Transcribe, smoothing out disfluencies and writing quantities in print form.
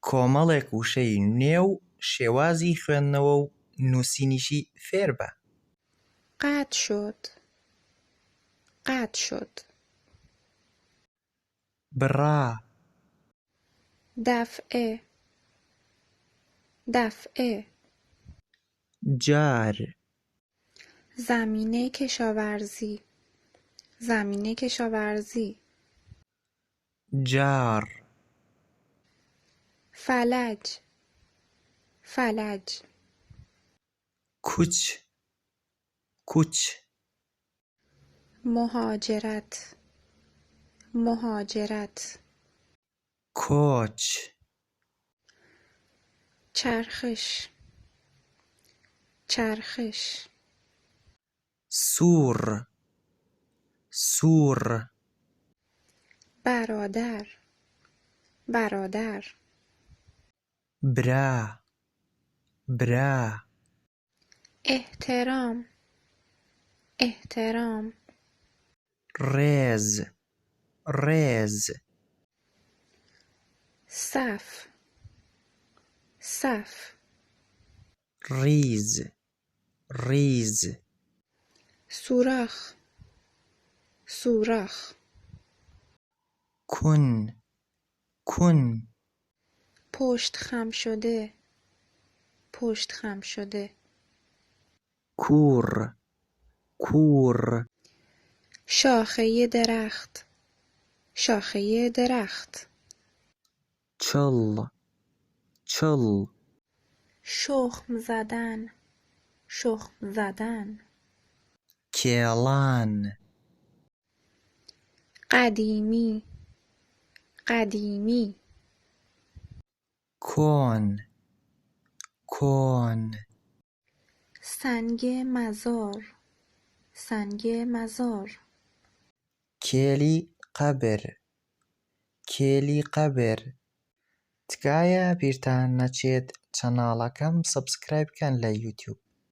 کۆمەڵێک وشەی نوێ و شێوازی خوێندنەوە و نووسینیشی فێر بە. قطع شد. قطع شد. بڕا. دفعه. دفعه. جار. زمینه کشاورزی. زمینه کشاورزی. جار. فلج. فلج. کوچ. کوچ. مهاجرت. مهاجرت. کوچ. چرخش. چرخش. سور. سور. برادر. برادر. برا. برا. احترام. احترام. ڕێز. ڕێز. صف. صف. ریز. ریز. سوراخ. سوراخ. کن. کن. پشت خم شده. پشت خم شده. کور. کور. شاخه درخت. شاخه درخت. چل. چل. شخم زدن. شخم زدن. کێڵان. قدیمی. قدیمی. کۆن. کۆن. سنگ مزار. سنگ مزار. کێلی قەبر. کێلی قەبر. تکایە بیرتان نەچێت چەناڵەکەم سەبسکرایب بکەن لە یوتیوب.